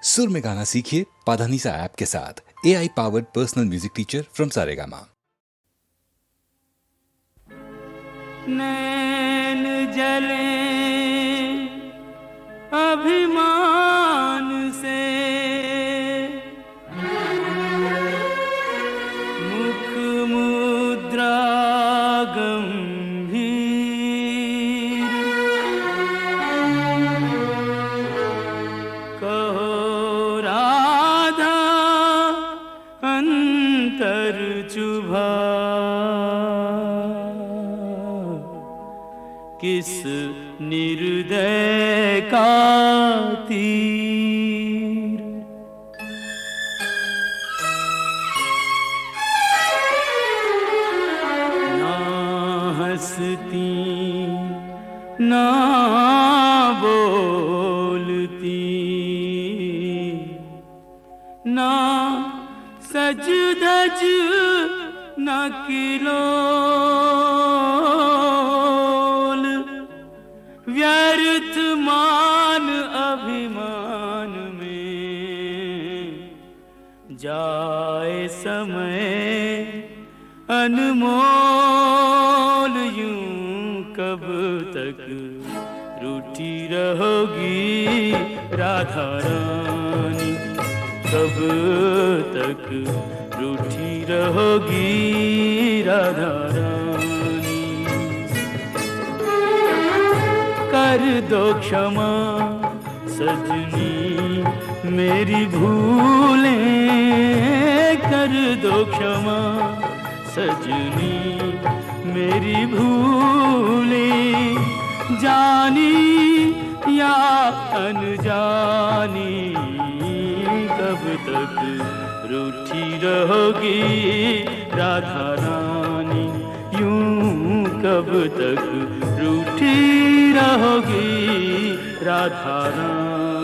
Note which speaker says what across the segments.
Speaker 1: सुर में गाना सीखिए पाधानीसा ऐप के साथ। AI powered personal music teacher from Saregama.
Speaker 2: नैन जले अभिमान से, मुख मुद्रा गंभीर, कहो राधा अंतर चुभा, किस निर्दय का तीर। ना हंसती ना बोलती, ना सज धज न किलोल, व्यर्थ मान अभिमान में जाए समय अनमोल। यूं कब तक रूठी रहोगी राधा रानी, कब तक रूठी रहोगी राधा रानी। कर दो क्षमा सजनी मेरी भूलें, कर दो क्षमा सजनी मेरी भूलें, जानी या अनजानी। कब तक रूठी रहोगी राधा रानी, यूं कब तक रूठी रहोगी राधा रानी।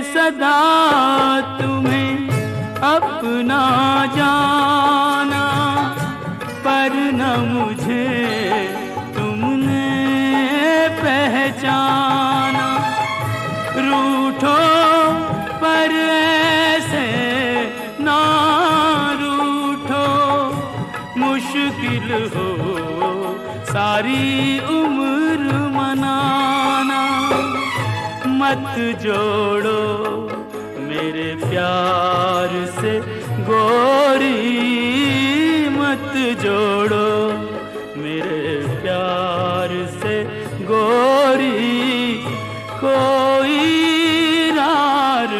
Speaker 2: सदा तुम्हें अपना जाना, पर न मुझे तुमने पहचाना। रूठो पर ऐसे ना रूठो, मुश्किल हो सारी उम्र मनाना। मत जोड़ो मेरे प्यार से गोरी, मत जोड़ो मेरे प्यार से गोरी। कोई रार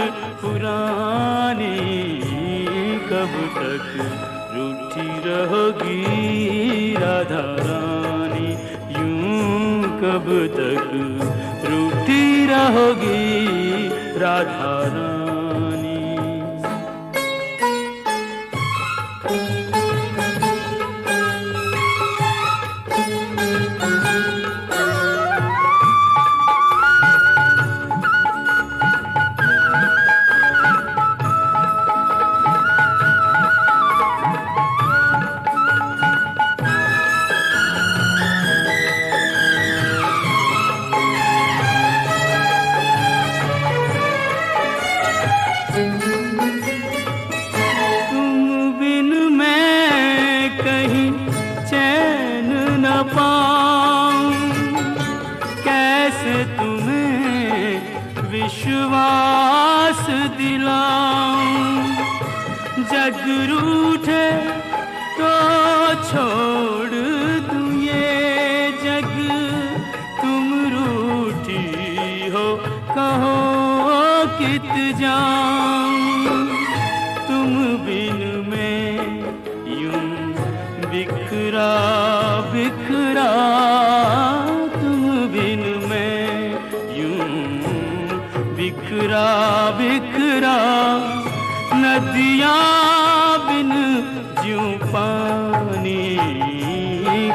Speaker 2: पुरानी, कब तक रूठी रहोगी राधा रानी, यूं कब तक रूठी रहोगी राधा रानी। विश्वास दिलाऊं, जग रूठे तो छोड़ दूं ये जग। तुम रूठी हो कहो कित जाऊं, तुम बिन मैं यूं बिखरा बिखरा। तुम बिन मैं यूं बिखरा बिखरा, नदियाँ बिन ज्यों यूं पानी,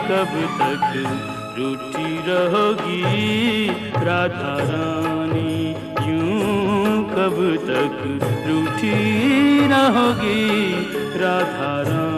Speaker 2: कब तक रूठी रहोगी राधा रानी, यूं कब तक रूठी रहोगी राधा रानी।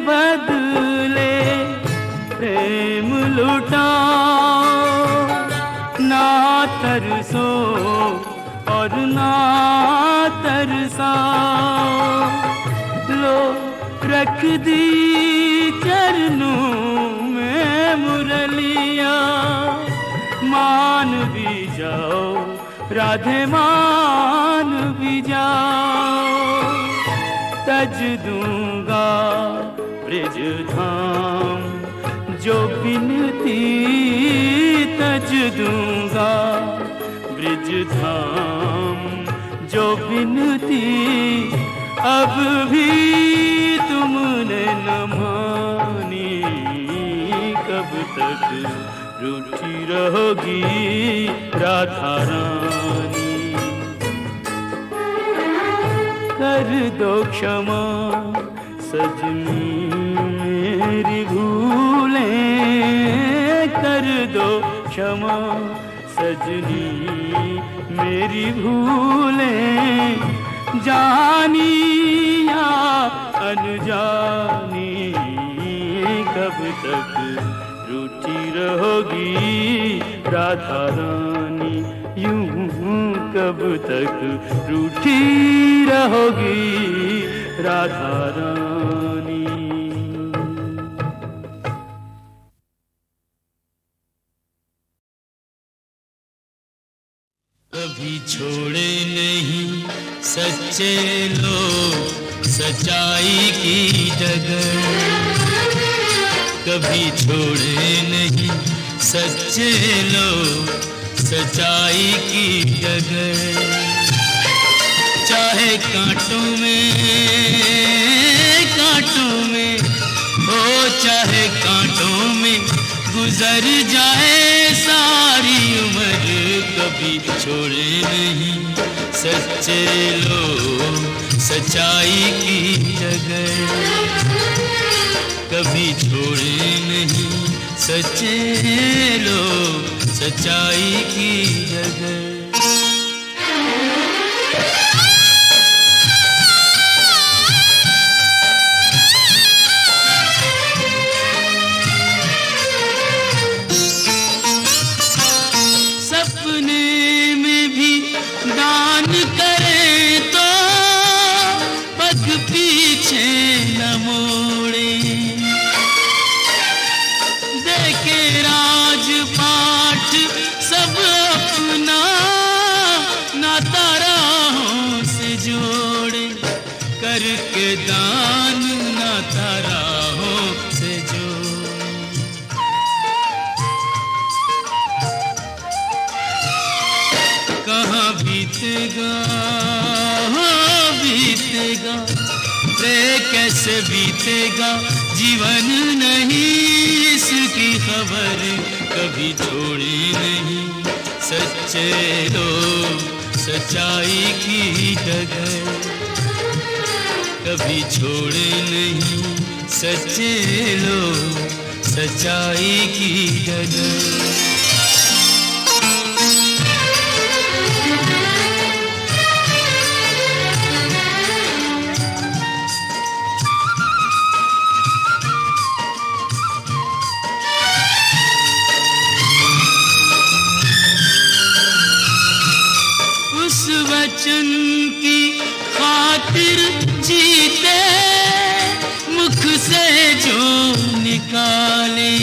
Speaker 2: बदले प्रेम लुटाओ, ना तरसो और ना तरसाओ, लो रख दी चरणों में मुरलिया, मान भी जाओ राधे मान भी जाओ, तज दूंगा ब्रिज धाम जो बिनती, तज दूंगा ब्रिज धाम जो बिनती, अब भी तुमने न मानी, कब तक रूठी रहोगी राधा रानी। कर दो क्षमा सजनी मेरी भूलें, कर दो क्षमा सजनी मेरी भूलें, जानी या अनजानी, कब तक रूठी रहोगी राधा रानी, यूं कब तक रूठी रहोगी राधा रानी।
Speaker 3: कभी छोड़े नहीं सच्चे लोग सच्चाई की डगर, कभी छोड़े नहीं सच्चे लोग सच्चाई की डगर, चाहे कांटों में हो, चाहे कांटों में गुजर जाए सारी उम्र, कभी छोड़े नहीं सच्चे लोग सच्चाई की डगर, कभी छोड़े नहीं सच्चे लोग सच्चाई की डगर। सपने में भी दान करें तो पग पीछे न मोड़े, देखे राजपाट सब अपना नाता राहों से जोड़े, करके दान नाता राहों से जोड़े। कहाँ बीतेगा बीतेगा रे, कैसे बीतेगा जीवन नहीं इसकी खबर, कभी छोड़े नहीं सच्चे लोग सच्चाई की डगर, कभी छोड़े नहीं सच्चे लोग सच्चाई की डगर। वचन की खातिर जीते मुख से जो निकाले,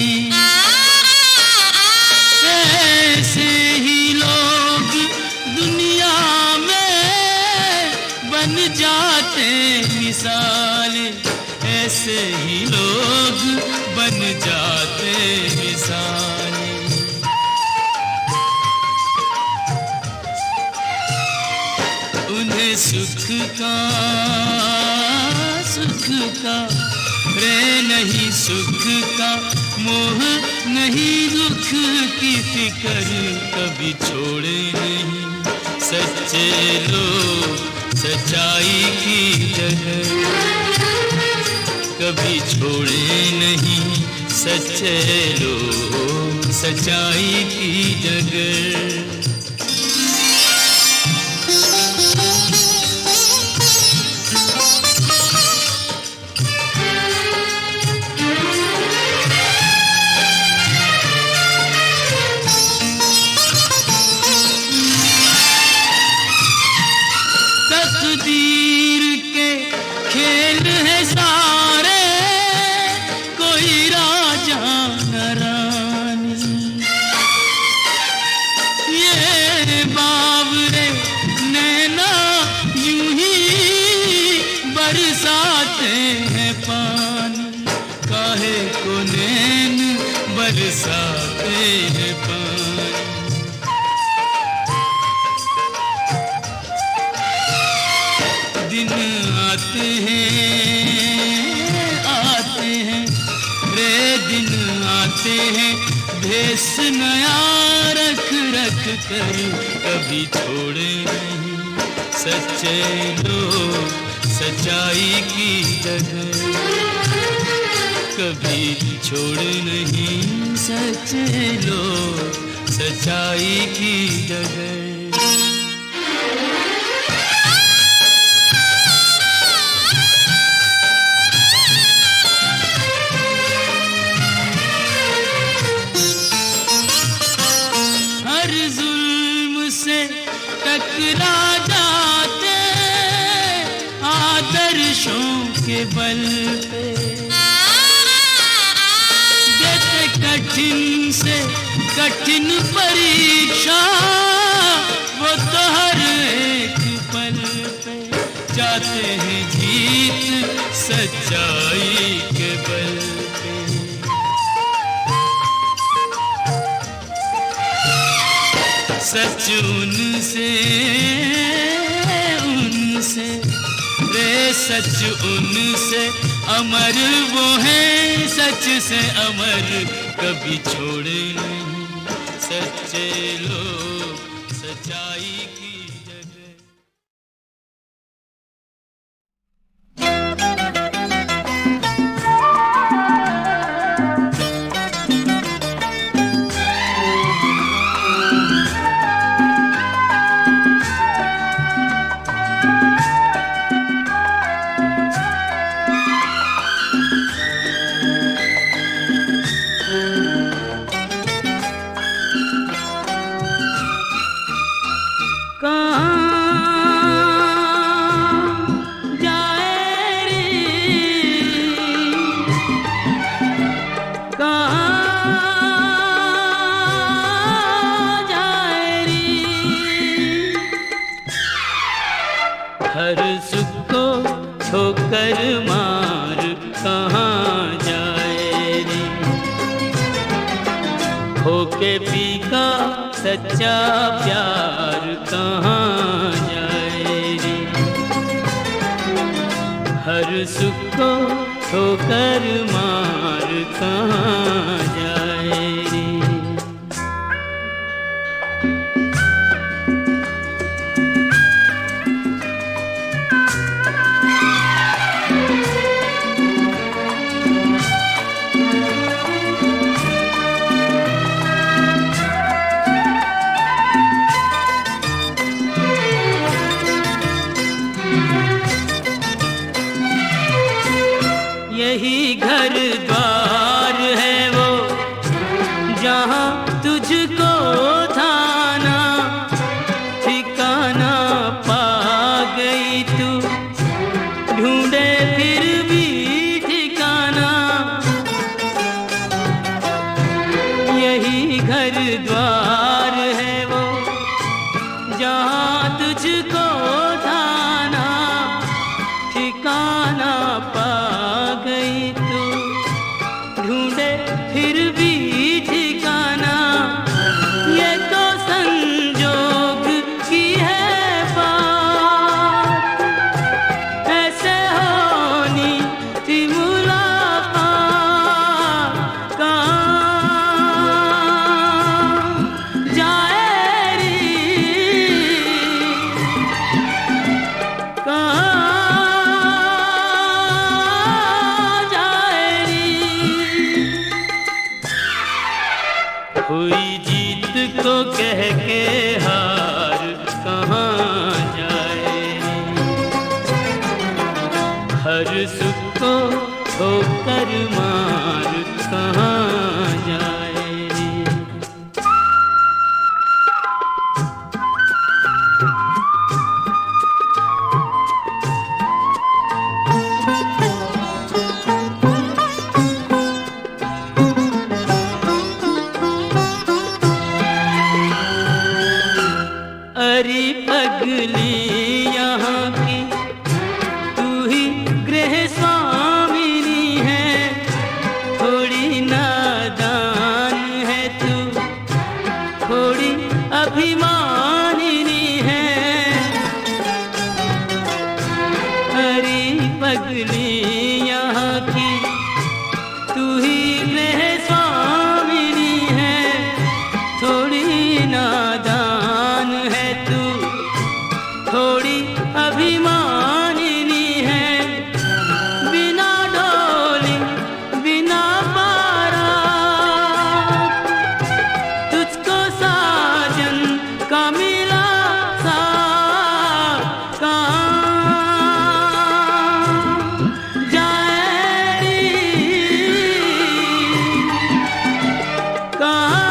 Speaker 3: ऐसे ही लोग बन जाते मिसाली। उन्हें सुख का रे नहीं, सुख का मोह नहीं, दुख की फिक्र कभी छोड़े नहीं। सच्चे लोग सच्चाई की जगह कभी छोड़े नहीं। सच्चे लोग सच्चाई की जगह। तकदीर के खेल है सारे, कोई राजा न रानी। ये बावरे नैना यूं ही बरसाते हैं पानी, काहे को नैन बरसाते हैं पानी। दिन आते हैं रे, दिन आते हैं, भेस नया रख रख कर कभी छोड़े नहीं। सच्चे लोग सच्चाई की जगह कभी छोड़े नहीं। सच्चे लोग सच्चाई की जगह। हर जुल्म से टकरा जाते आदर्शों के बल पे, देते कठिन से कठिन परीक्षा वो तो हर एक पल पे, चाहते हैं जीत सच्चाई के बल पे। सच उनसे रे, सच उनसे अमर वो है, सच से अमर कभी छोड़े नहीं। सच्चे लोग सच्चाई की जगह। हर सुख को ठोकर मार कहाँ जाए रे, होके फीका सच्चा प्यार कहाँ जाए रे। हर सुख को ठोकर मार कहाँ जाए रे। यही घर द्वार है वो जहाँ तुझको थाना ठिकाना पा गई तू, ढूंढे फिर भी ठिकाना। यही घर द्वार है वो जहाँ तुझको थाना ठिकाना पा गई हुई जीत को कह के हार कहाँ जाए, हर सुख को ठोकर मार कहाँ जाए। अरे पगली यहाँ की तू ही गृह स्वामिनी है, थोड़ी नादान है तू, थोड़ी अभिमानिनी है। अरे पगली यहाँ की तू ही गृह स्वामिनी है, थोड़ी नादान है तू, थोड़ी अभिमानिनी है। बिना डोली बिना पारा तुझको साजन का मिला साथ कहाँ जाए रे, कहाँ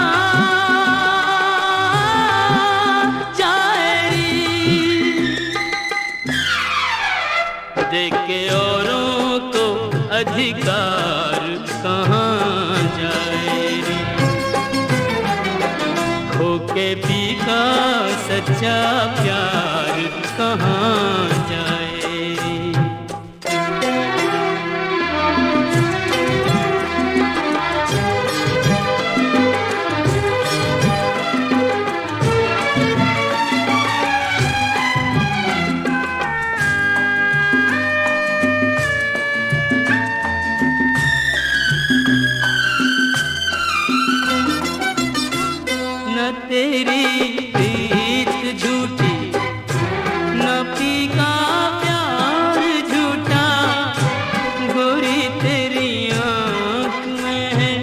Speaker 3: देख के औरों को अधिकार कहाँ जाए रे, खो के पी का सच्चा प्यार कहाँ जाए रे। न तेरी प्रीत झूठी, न पी का प्यार झूठा, गोरी तेरी आँख में है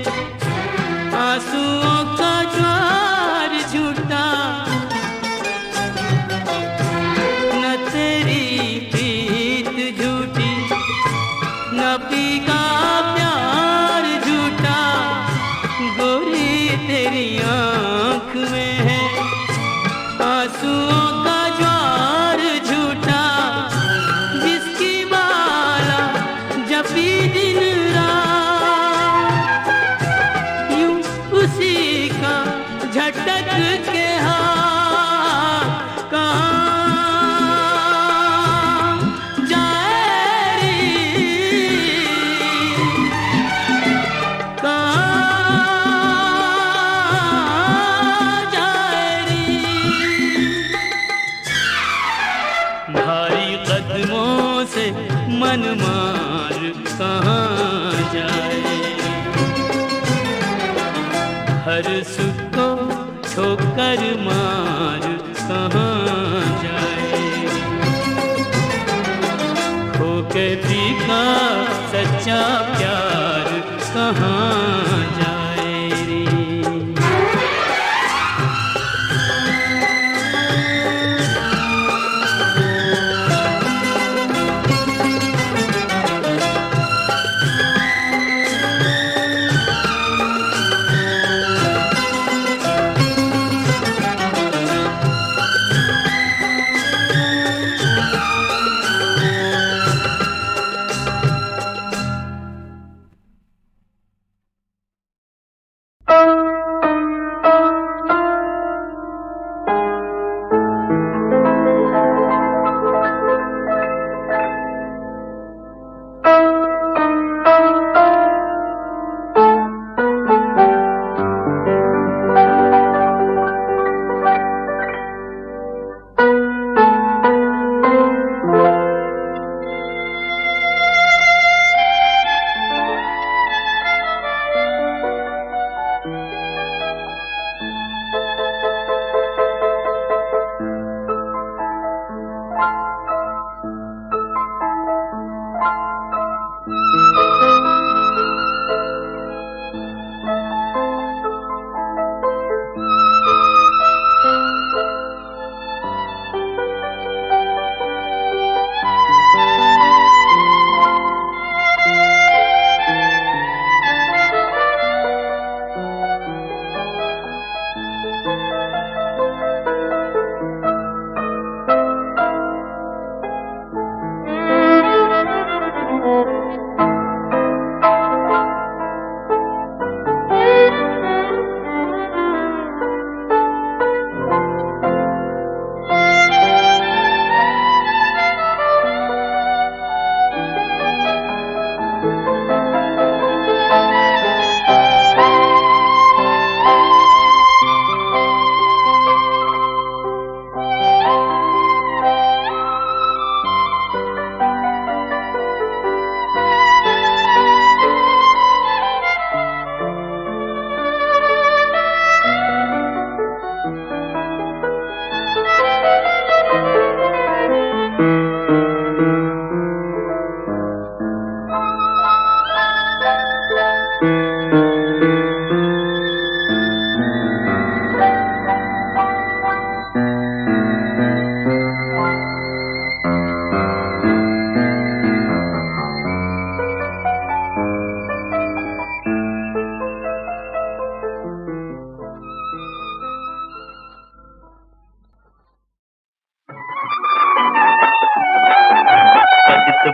Speaker 3: आंसुओं का ज्वार झूठा। न तेरी प्रीत झूठी, न पी का प्यार झूठा, गोरी तेरी आँख में है आंसुओं का ज्वार झूठा। जिसकी माला जपी दिन रात, यूं उसी का झटक के हाथ कहाँ जाए रे, कहाँ जाए रे। भारी कदमों से मन मार कहाँ जाए, हर सुख को ठोकर मार कहाँ जाए, खो के पी का सच्चा प्यार कहाँ जाए रे।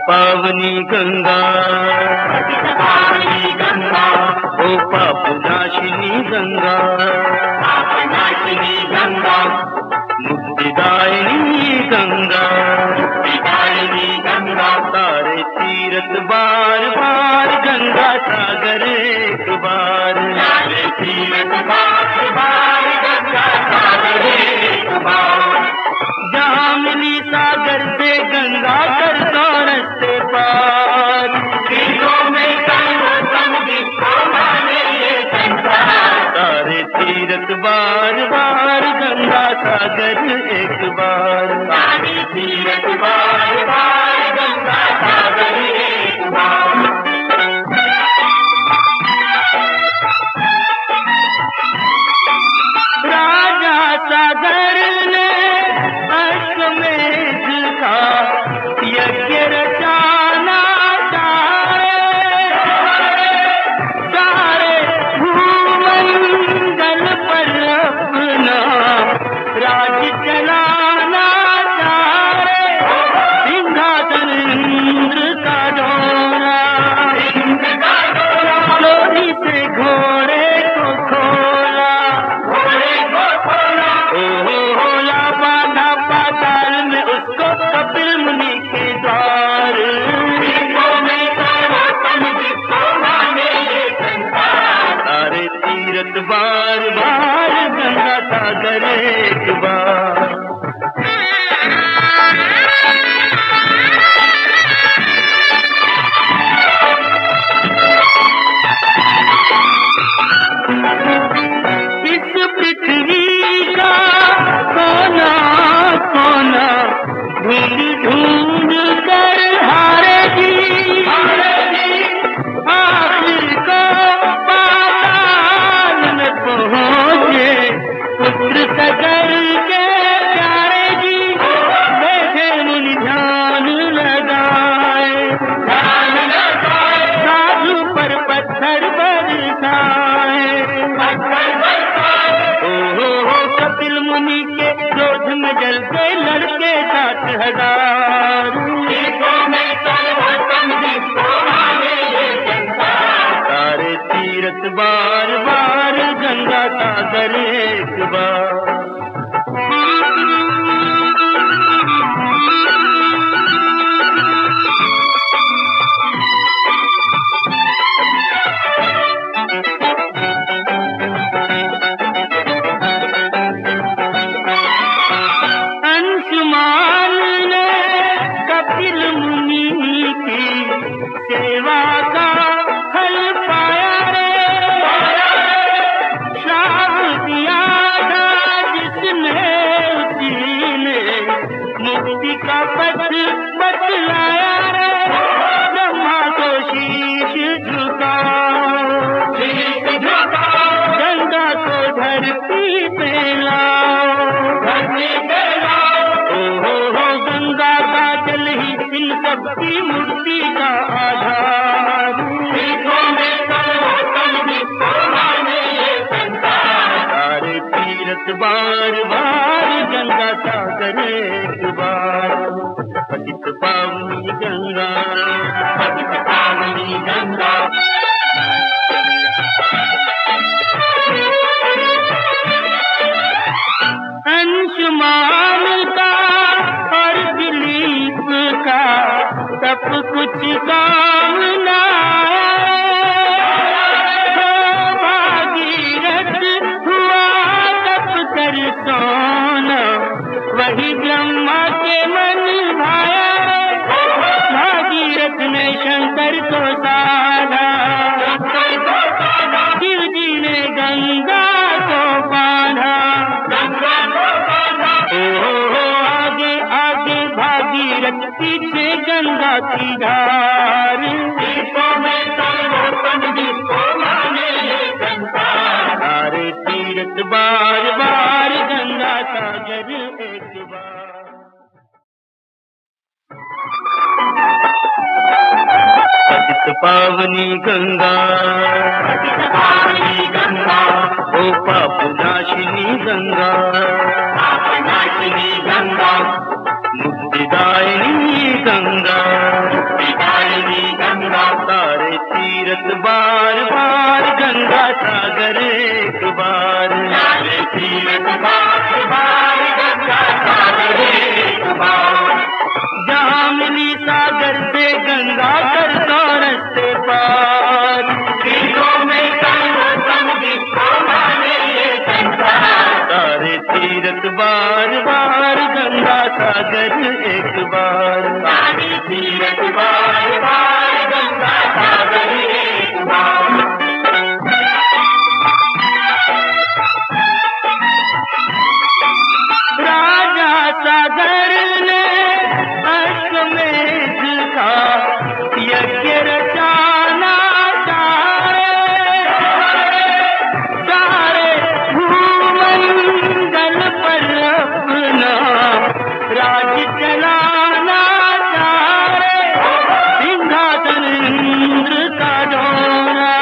Speaker 2: पावनी गंगा, ओ पापनाशिनी गंगा, मुक्तिदायिनी गंगा, तारे तीरथ बार बार गंगा सागर एक बार, जहाँ मिली सागर से गंगा कर दो रस्ते पार, तारे तीरथ बार बार गंगा सागर एक बार, राजा सागर ने अश्वमेध का यज्ञ रचाना सारे भूमंडल पर अपना राज चलाना चाहे, सिंहासन इंद्र का डोरा, लोरी से घोड़े को खोला, होला बांधा पाताल में उसको कपिल मुनि के द्वार, सारे तीरथ बार बार गंगा सागर एक बार, इस पृथ्वी का कोना कोना ढूंढ ढूंढ कर हारेगी, आखिर को पाताल में पहुँचे पुत्र सगर के प्यारे जी, बैठे मुनि ध्यान लगाए, साधु पर पत्थर बरसाए, कपिल मुनि के क्रोध में जल के लड़के 60,000, सारे तीरथ बार बार गंगा सागर एक बार, अंशुमान ने कपिल मुनि की सेवा का फल पाया रे, श्राप दिया था जिसने उसी ने मुक्ति का पथ बतलाया रे, ब्रह्मा को शीश झुकाओ, गंगा को धरती पे लाओ, गंगा का जल ही इन सबकी मूर्ति का आधार, सारे तीरथ बार बार गंगा सागर एक बार, पतित पावनी गंगा, अंशुमान का और दिलीप का तब कुछ काम न आया, भागीरथ हुआ तप कर सोना, वही ब्रह्मा के मन भाया, भागीरथ ने शंकर को साधा, शिव जी ने गंगा को बांधा, आगे आगे भागीरथ पीछे गंगा की धार, सारे तीरथ बार बार गंगा सागर एक बार, पतित पावनी गंगा, ओ पापनाशिनी गंगा, मुक्तिदायिनी गंगा, जहाँ मिली सागर से गंगा कर दो रस्ते पार, सारे तीरथ बार बार गंगा सागर एक बार, सारे तीरथ बार बार गंगा सागर एक बार। राजा सागर ने अश्वमेध का यज्ञ रचाना सारे भूमंडल पर अपना राज चलाना चाहे, सिंहासन इंद्र का डोरा,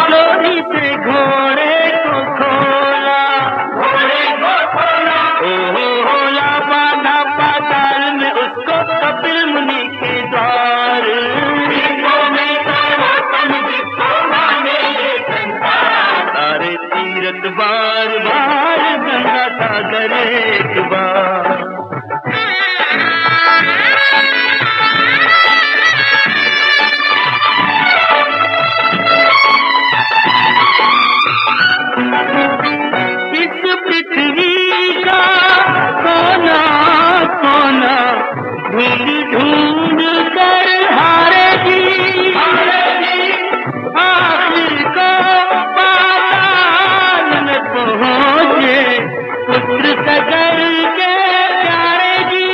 Speaker 2: लोरी से घोड़े को खोला, होला बांधा पाताल में उसको कपिल मुनि के द्वार, सारे तीरथ बार बार गंगा सागर एक बार। इस पृथ्वी का कोना कोना ढूंढ ढूंढ कर हारेगी, आखिर को पाताल में पहुँचे पुत्र सगर के प्यारे जी,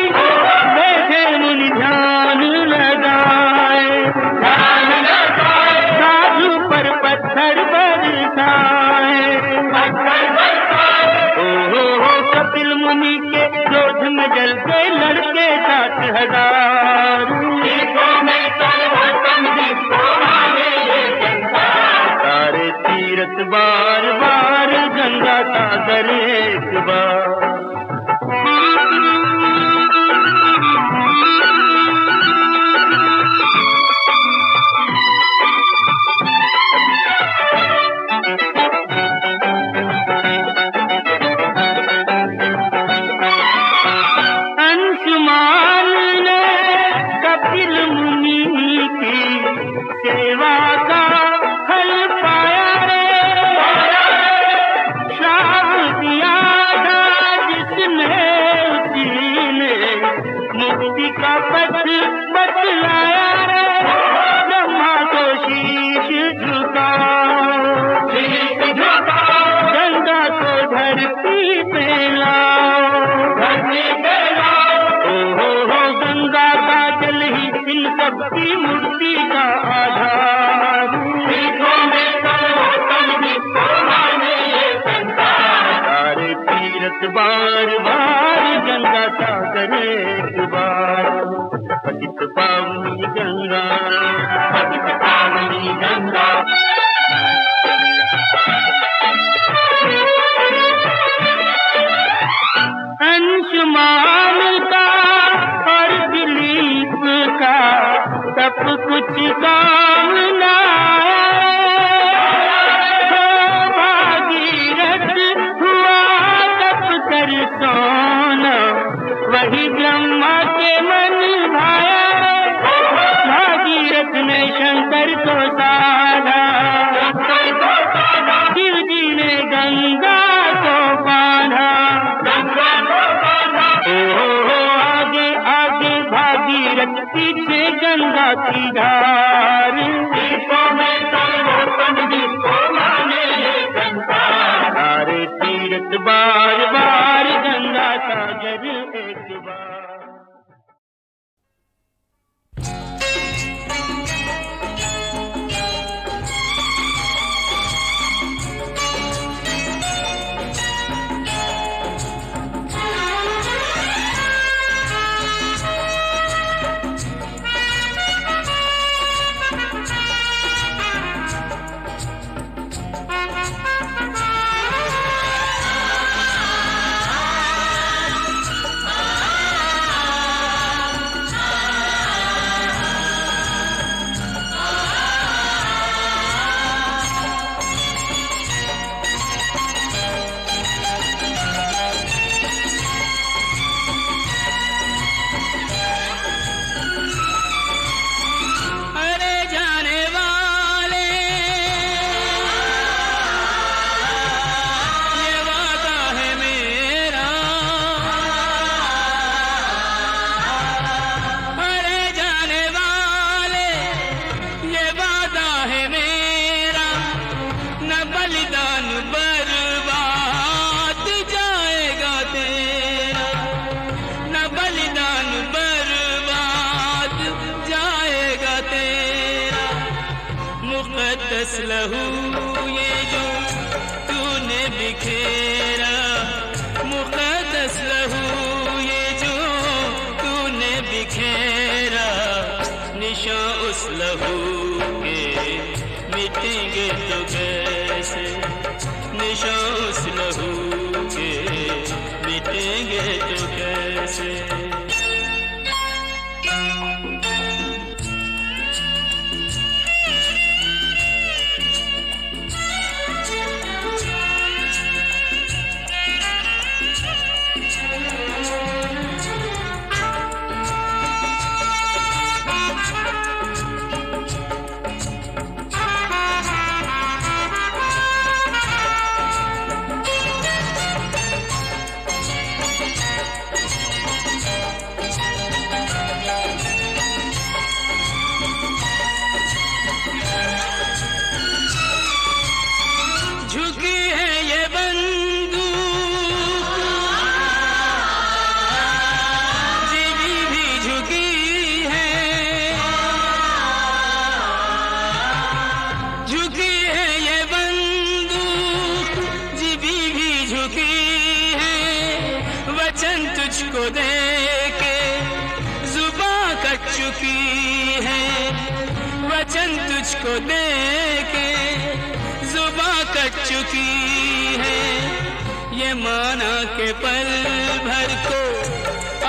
Speaker 2: बैठे मुनि ध्यान लगाए, साधु पर पत्थर बरसाए, कपिल मुनि के क्रोध में जल गए लड़के 60,000, सारे तीरथ बार बार गंगा सागर एक बार। अंशुमान ने कपिल मुनि की सेवा का फल पाया रे, श्राप दिया था जिसने उसी ने मुक्ति का पथ बतलाया रे, ब्रह्मा को शीश झुकाओ, गंगा को धरती पे लाओ, गंगा का जल ही इन सबकी मूर्ति का आधार, सारे तीरथ बार बार गंगा सागर एक बार। पतित पावनी गंगा, पतित पावनी गंगा, अंशुमान का और दिलीप का सब कुछ काम ना भागीरथ हुआ तप कर सोना, वही ब्रह्मा के मन भाया, भागीरथ ने शंकर को साधा, शिव जी ने गंगा को बांधा, आगे आगे भागीरथ पीछे गंगा की धार, सारे तीरथ बार बार गंगा सागर एक बार।
Speaker 3: मुक़द्दस लहू ये जो तूने बिखेरा, मुक़द्दस लहू ये जो तूने बिखेरा, निशान उस लहू के मिटेंगे तो कैसे, निशान उस लहू के मिटेंगे तो कैसे। वचन तुझको देके जुबां कट चुकी है, वचन तुझको देके जुबां कट चुकी है। ये माना के पल भर को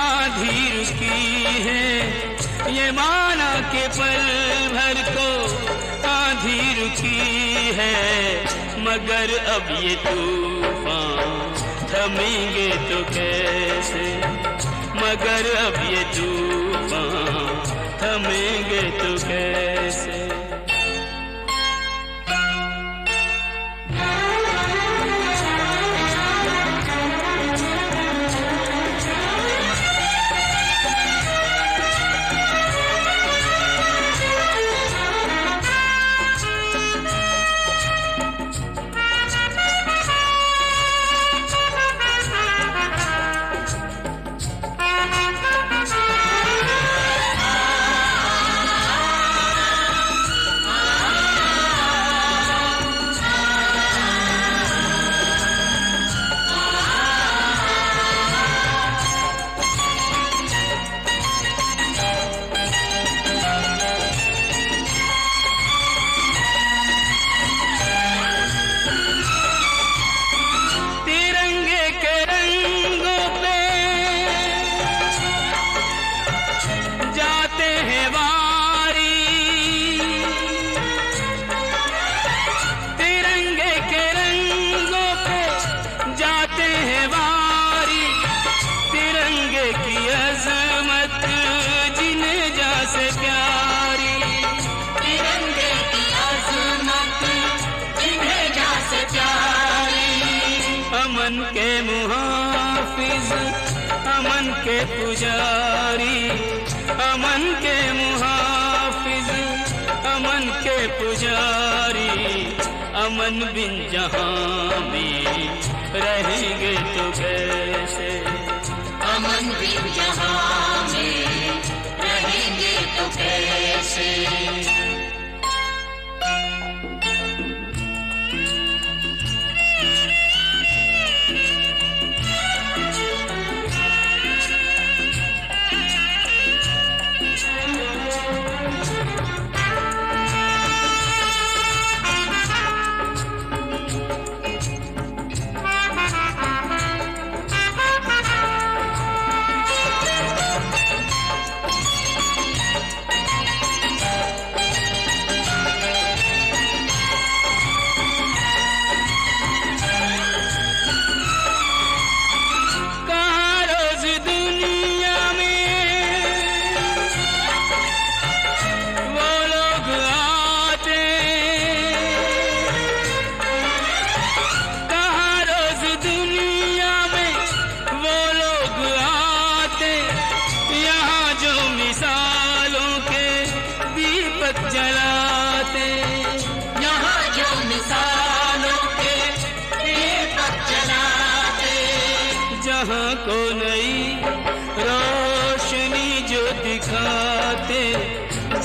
Speaker 3: आधी रुकी है, ये माना के पल भर को आधी रुकी है। मगर अब ये तूफान थमेंगे तो कैसे, मगर अब ये तूफान थमेंगे तो कैसे। अमन के मुहाफिज, अमन के पुजारी, अमन के मुहाफिज, अमन के पुजारी। अमन बिन जहां में रहेंगे तो कैसे,
Speaker 4: अमन बिन जहां में रहेंगे तो कैसे।
Speaker 3: जलाते
Speaker 4: यहाँ जो मिसालों के दीपक जलाते,
Speaker 3: जहाँ को नई रोशनी जो दिखाते,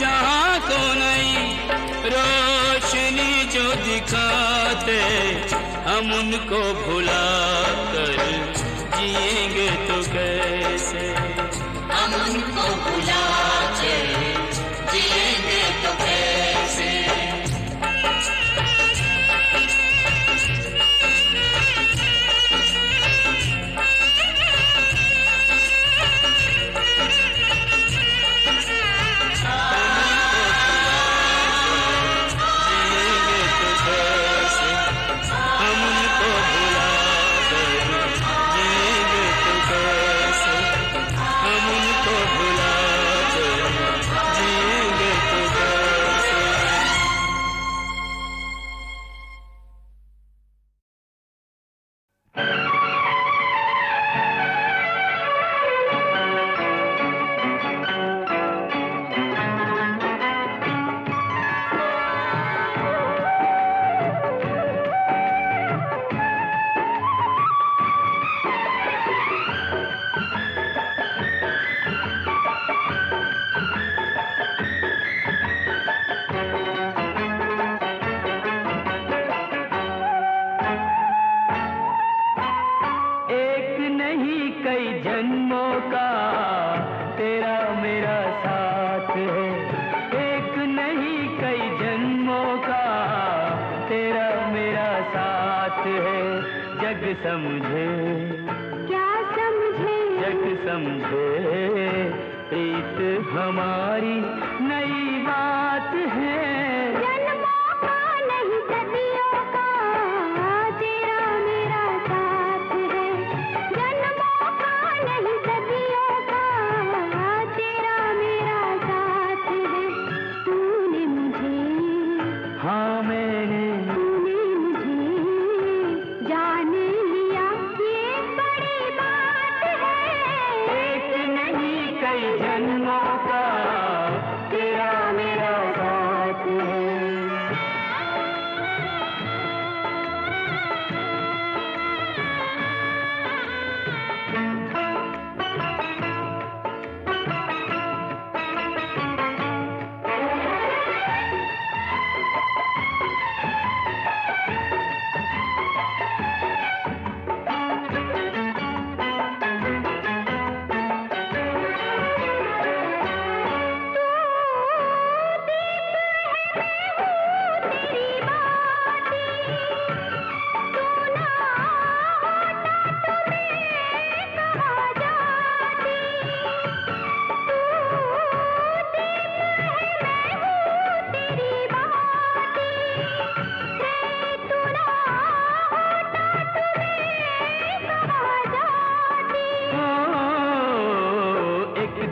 Speaker 3: जहाँ को नई रोशनी जो हम उनको भुला कर जिएंगे तो कैसे,
Speaker 4: हम उनको भुला कर जिएंगे तो कैसे।
Speaker 2: समझे
Speaker 5: क्या समझे,
Speaker 2: जग समझे प्रीत हमारी नई बात है।
Speaker 5: जन्मों का नहीं सदियों का तेरा मेरा साथ है। जन्मों का नहीं सदियों का तेरा मेरा साथ है। तूने मुझे,
Speaker 2: हाँ मैंने,
Speaker 5: तूने मुझे जान लिया, ये बड़ी बात है।
Speaker 2: एक नहीं कई जन्मों का तेरा मेरा साथ है।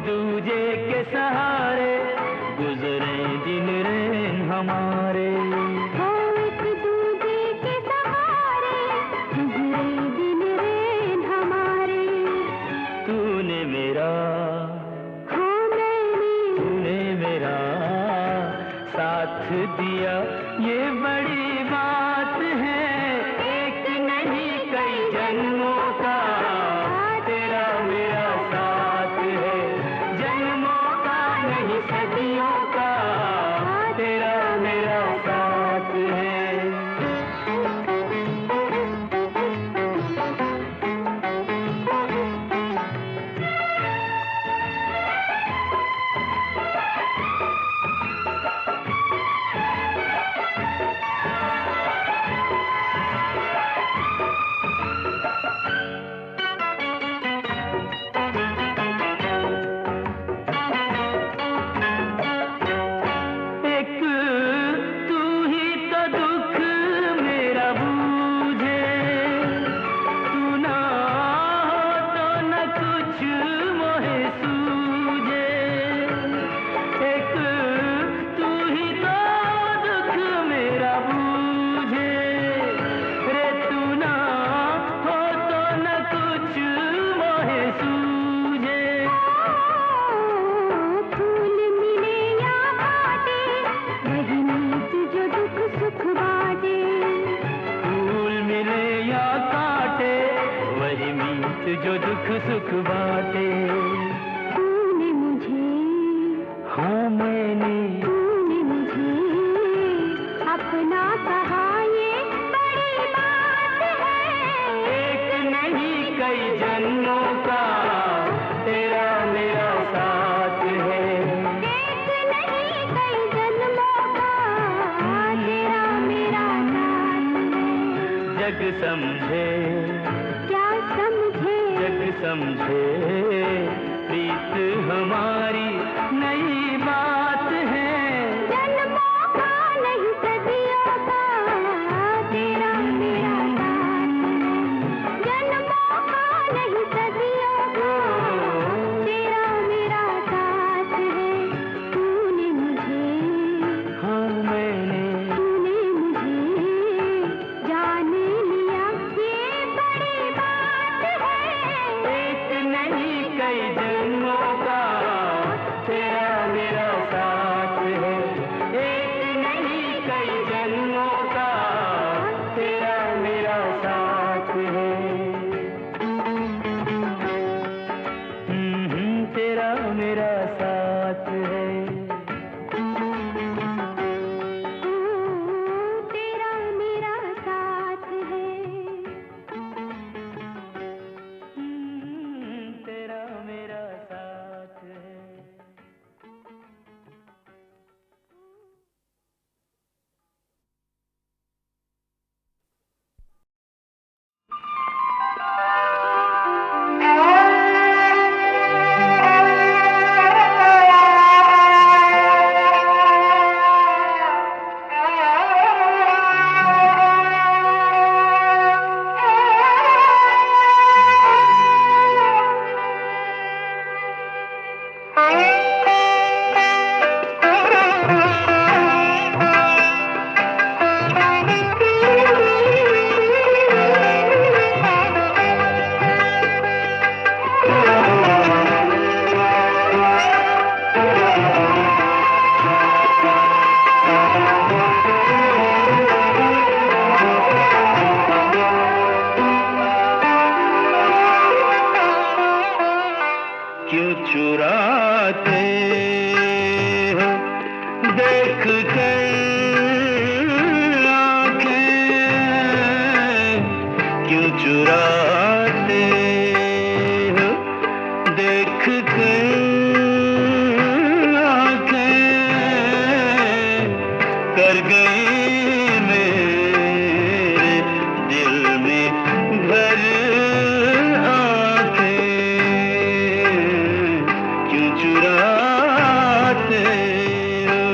Speaker 2: दूजे के सहारे गुजरे दिन रैन हमारे।
Speaker 5: हो एक दूजे के सहारे गुजरे दिन रैन हमारे।
Speaker 2: तूने मेरा,
Speaker 5: हाँ मैंने,
Speaker 2: तूने मेरा साथ दिया, ये बड़ी बात है। एक नहीं कई जन्मों का तेरा मेरा साथ है। जन्मों का नहीं सदियों का तेरा मेरा साथ है। जो दुख सुख बाटे।
Speaker 5: तूने मुझे,
Speaker 2: हाँ मैंने,
Speaker 5: तूने मुझे अपना कहा, ये बड़ी बात
Speaker 2: कई जन्मों का तेरा मेरा साथ है।
Speaker 5: एक नहीं कई जन्मों का तेरा मेरा साथ है।
Speaker 2: जग समझे
Speaker 5: क्या समझे
Speaker 2: जग समझे प्रीत हमारी नई बात है।
Speaker 5: जन्मों का नहीं सदियों का तेरा मेरा साथ है। जन्मों का नहीं सदियों का तेरा मेरा साथ है। तूने मुझे
Speaker 2: हाँ मैंने
Speaker 5: तूने मुझे जान लिया ये बड़ी बात है।
Speaker 2: एक नहीं कई जन्मों का तेरा मेरा साथ है। एक नहीं कई जन्मों का तेरा मेरा साथ है। तेरा मेरा साथ है।
Speaker 5: तेरा मेरा साथ है।
Speaker 2: तेरा मेरा साथ है। क्यों चुराते हो देख कर आंखें। क्यों चुराते हो देख कर आंखें। कर गई मेरे दिल में घर आंखें। क्यों चुराते हो।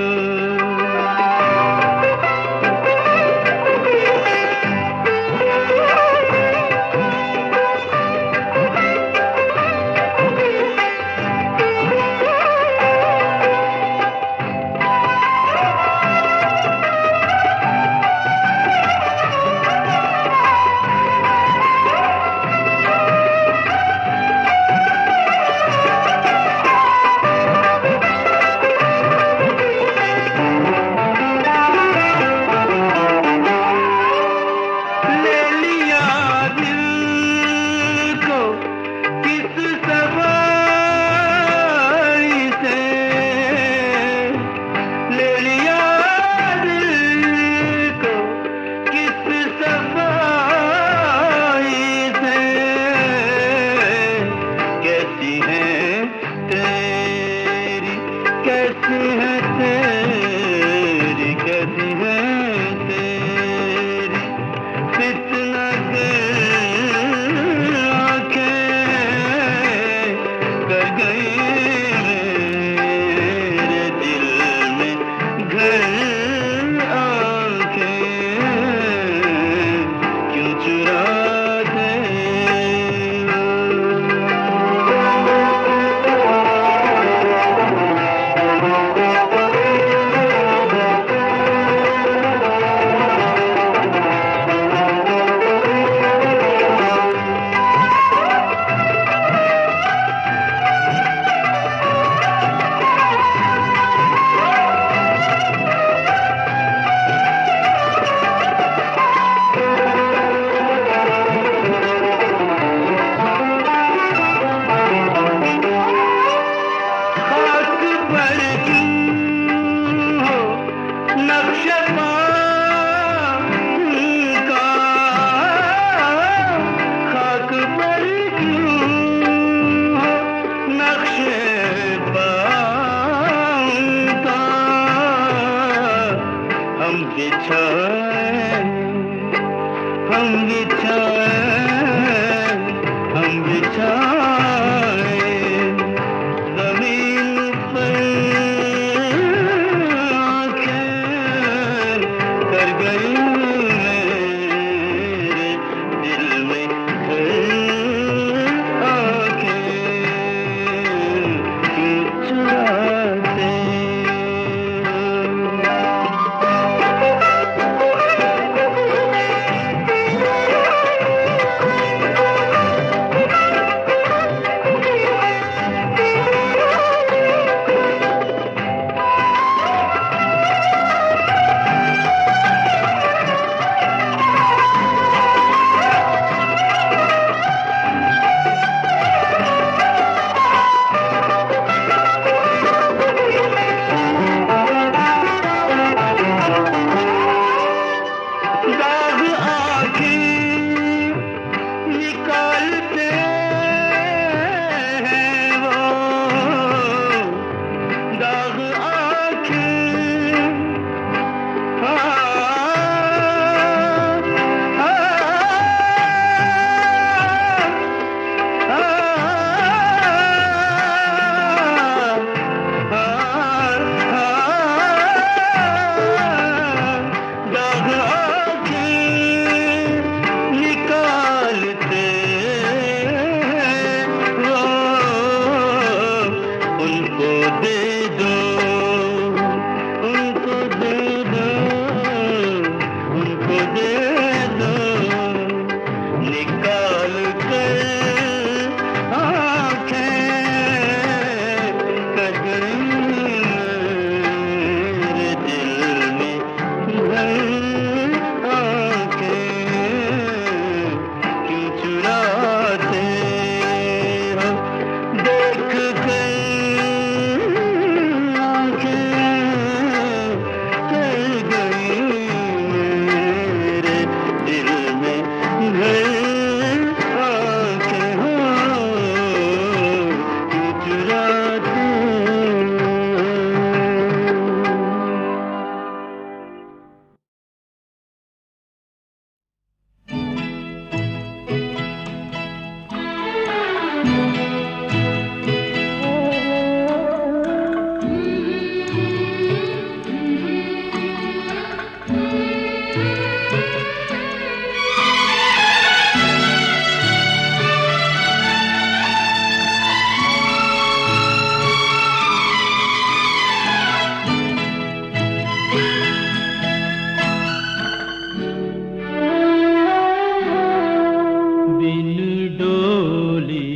Speaker 3: बिन डोली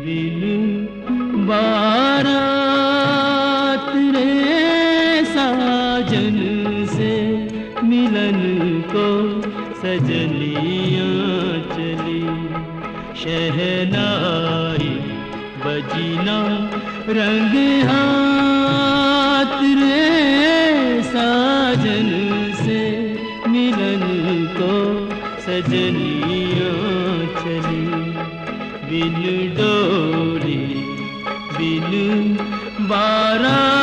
Speaker 3: बिन बारात रे साजन से मिलन को सजनियाँ चली शहनाई बजीना रंग हाथ रे साजन से मिलन को सजनियाँ चली बिन डोली बिन बारात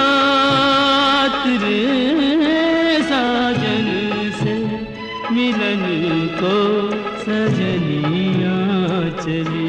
Speaker 3: रे साजन से मिलन को सजनियाँ चली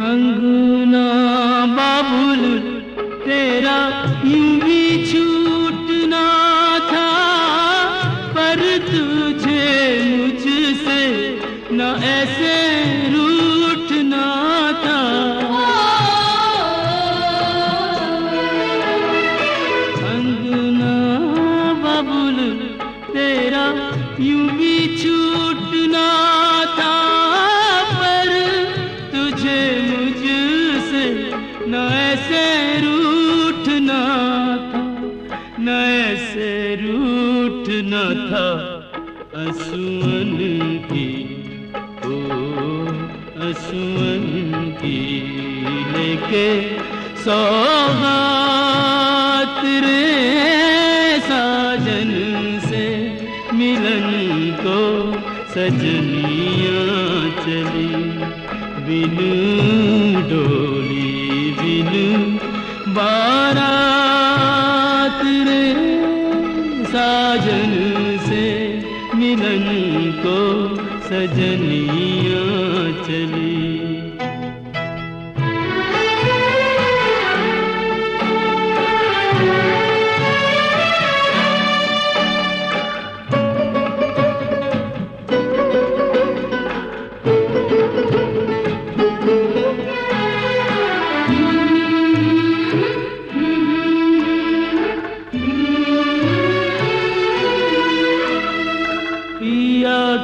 Speaker 3: अंगना बाबुल तेरा यूं भी छूटना था पर तुझे मुझसे न ऐसे रूठना था अंगना बाबुल तेरा यूं भी छूटना था न ऐसे रूठना था न ऐसे रूठना था असुअन की ओ असुअन की लेके सौगात रे साजन से मिलन को सजनियाँ चली बिन डोली बिन बारात रे साजन से मिलन को सजनियाँ चली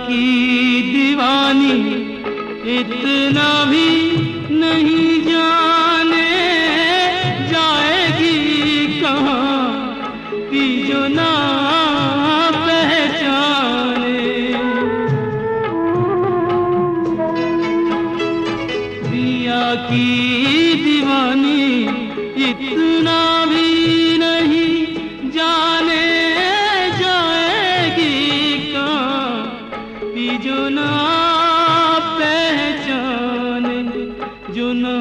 Speaker 3: की दीवानी इतना भी नहीं जाने जाएगी कहाँ कि जो ना पहचाने पिया की दीवानी इतना भी नहीं जाने जाएगी जो ना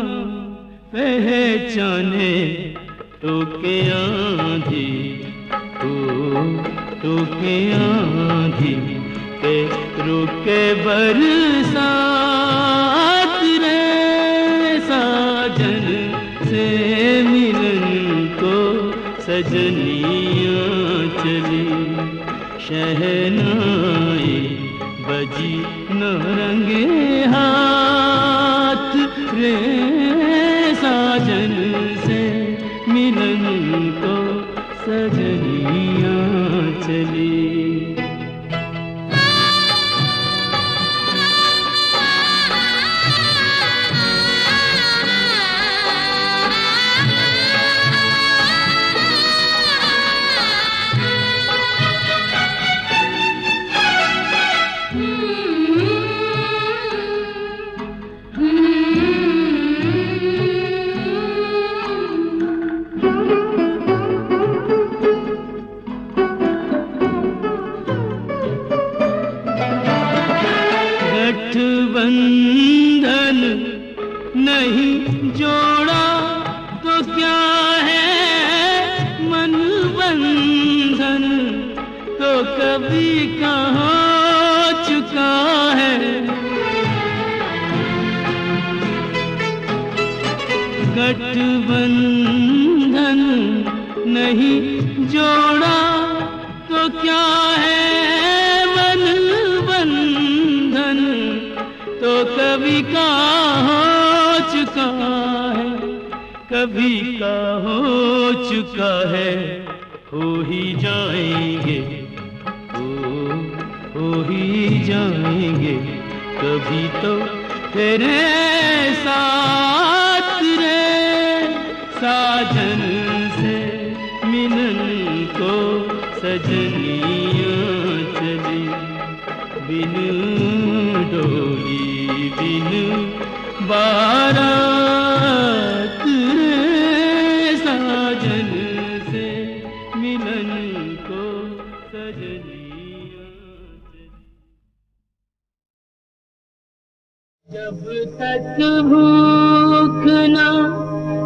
Speaker 3: पहचाने टोके आंधी ओ टोके आंधी के रुके बरसात रे साजन से मिलन को सजनियाँ चली शहनाई बजी न रंगे हाथ रे साजन से मिलन को सजनियाँ चली गठबंधन नहीं जोड़ा तो क्या है मन बंधन तो कभी का हो चुका है गठबंधन बंधन नहीं जोड़ा तो क्या है मन बंधन तो कभी का हो चुका है, कभी का हो चुका है, हो ही जाएंगे, हो ही जाएंगे कभी तो तेरे साथ रे। साजन से मिलन को सजनियाँ चली, बिन डोली बिन बारात रे। साजन से मिलन को सजनियाँ चली। जब तक भूख न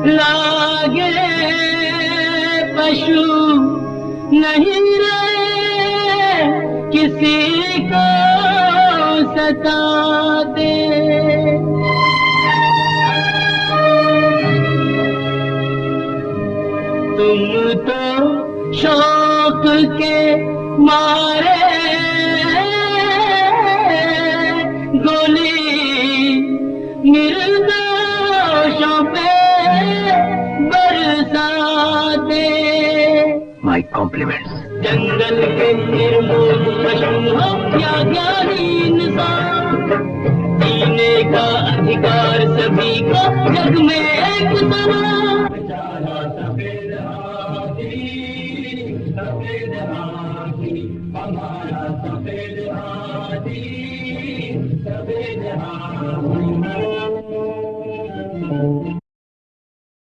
Speaker 3: लागे पशु नहीं रहे किसी को सताते। तुम तो शौक के मारे गोली निर्दोषों पे बरसाते।
Speaker 2: My compliments.
Speaker 3: जंगल के निर्मोह पशु हो या ज्ञानी इंसान, जीने का अधिकार सभी को जग में एक समान। बेचारा सफेद हाथी, सफेद हाथी, हमारा सफेद हाथी, सफेद हाथी।